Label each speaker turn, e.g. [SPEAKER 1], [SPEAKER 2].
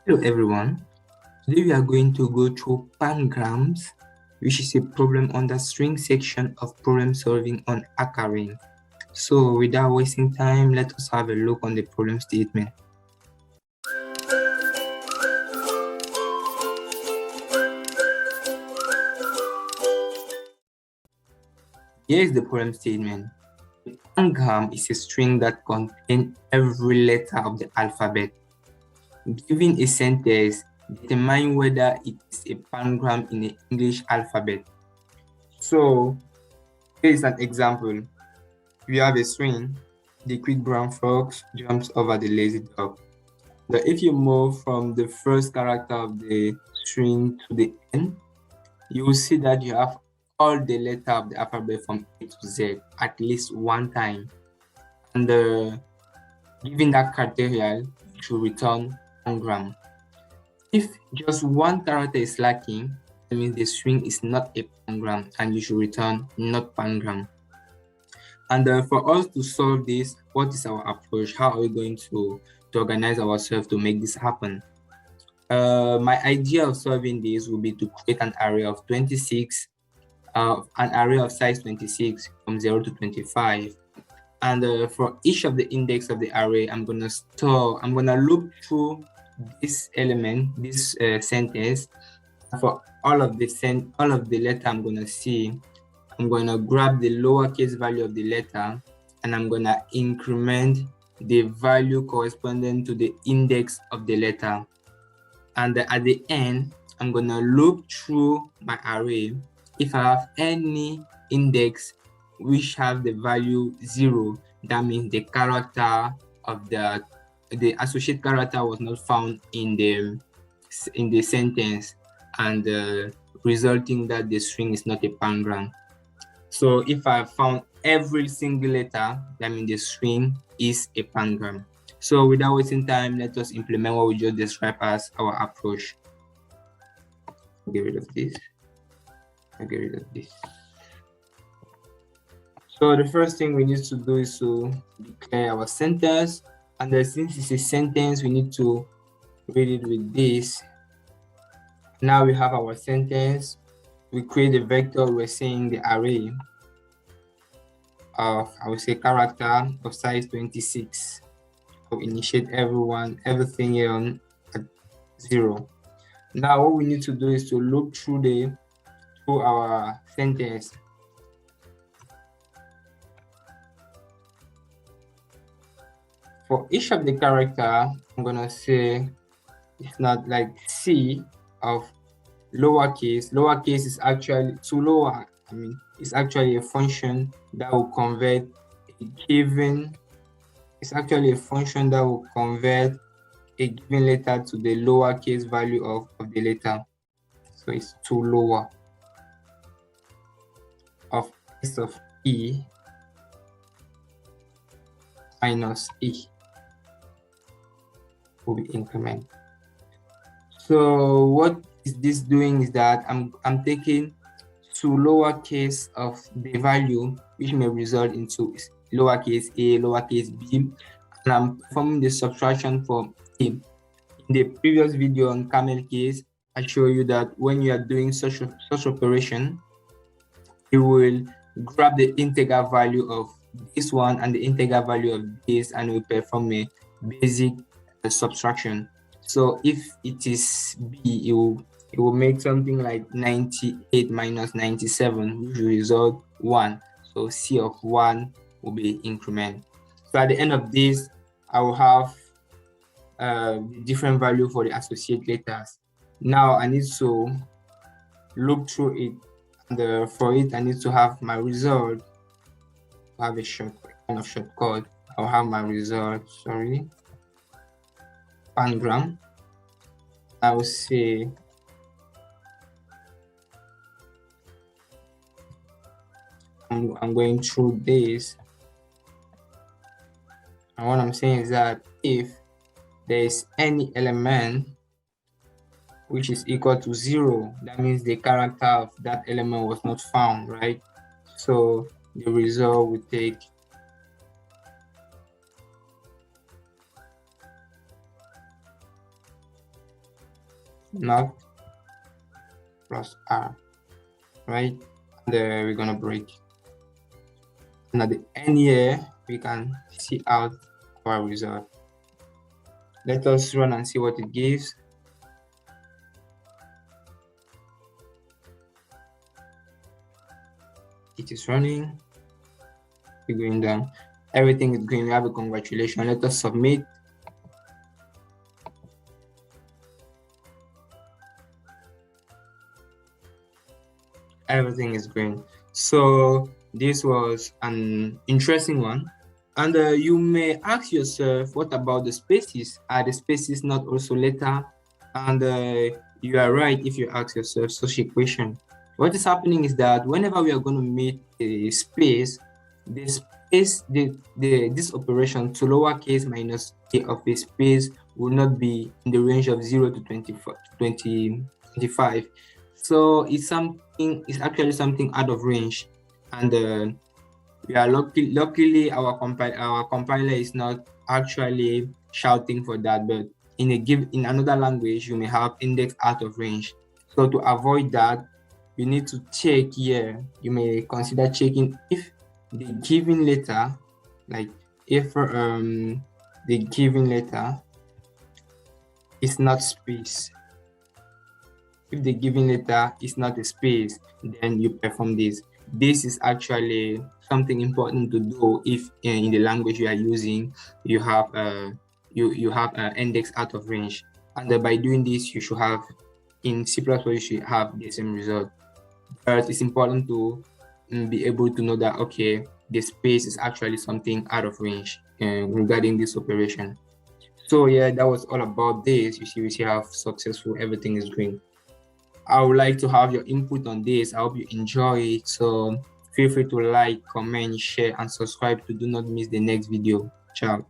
[SPEAKER 1] Hello everyone, today we are going to go through Pangrams, which is a problem on the string section of problem solving on HackerRank. So without wasting time, let us have a look on the problem statement. Here is the problem statement. A pangram is a string that contains every letter of the alphabet. Given a sentence, determine whether it is a pangram in the English alphabet. So here is an example. We have a string. The quick brown fox jumps over the lazy dog. But if you move from the first character of the string to the end, you will see that you have all the letters of the alphabet from A to Z at least one time. And given that criteria, you should return pangram. If just one character is lacking, that means the string is not a pangram and you should return not pangram. And for us to solve this, what is our approach? How are we going to organize ourselves to make this happen? My idea of solving this will be to create an array of 26, an array of size 26 from 0 to 25. And for each of the index of the array, I'm going to loop through this element, this sentence. For all of the letter I'm going to see, I'm going to grab the lowercase value of the letter and I'm going to increment the value corresponding to the index of the letter. And at the end, I'm going to loop through my array. If I have any index which have the value 0, that means the character of the associate character was not found in the sentence, and resulting that the string is not a pangram. So if I found every single letter, that means the string is a pangram. So without wasting time, let us implement what we just described as our approach. I'll get rid of this. So the first thing we need to do is to declare our sentence. And since it's a sentence, we need to read it with this. Now we have our sentence. We create a vector, we're saying the array of, I would say, character of size 26. So initiate everything here on at 0. Now what we need to do is to loop through our sentence. For each of the character, I'm gonna say it's not like C of lowercase. Lowercase is actually it's actually a function that will convert a given. It's actually a function that will convert a given letter to the lowercase value of the letter. So it's 2 lower of S of E minus E will be increment. So what is this doing is that I'm taking 2 lowercase of the value, which may result into lowercase a, lowercase b, and I'm performing the subtraction for a. In the previous video on camel case, I show you that when you are doing such operation, you will grab the integer value of this one and the integer value of this, and we perform a basic subtraction. So if it is b, it will make something like 98 minus 97, which will result 1. So C of 1 will be increment. So at the end of this, I will have different value for the associate letters. Now I need to loop through it, and for it I need to have my result. I have a shortcut. I'll have my result, pangram. I will say I'm going through this, and what I'm saying is that if there is any element which is equal to 0, that means the character of that element was not found, right? So the result will take not plus R, right? And we're gonna break. And at the end here, we can see out our result. Let us run and see what it gives. It is running. We're going down. Everything is going. We have a congratulations. Let us submit. Everything is green. So this was an interesting one. And you may ask yourself, what about the spaces? Are the spaces not also letter? And you are right if you ask yourself such a question. What is happening is that whenever we are going to make a space, this this operation to lowercase minus a of a space will not be in the range of 0 to 25. So it's actually something out of range, and we are luckily our compiler is not actually shouting for that, but in another language you may have index out of range. So to avoid that, you need to check here. You may consider checking if the given letter, like if the given letter is not space. If the given letter is not a space, then you perform this. This is actually something important to do if in the language you are using, you have you have an index out of range. And by doing this, you should have, in C++, you should have the same result. But it's important to be able to know that, okay, the space is actually something out of range regarding this operation. So yeah, that was all about this. You see, we see how successful everything is going. I would like to have your input on this. I hope you enjoy it. So feel free to like, comment, share, and subscribe to do not miss the next video. Ciao.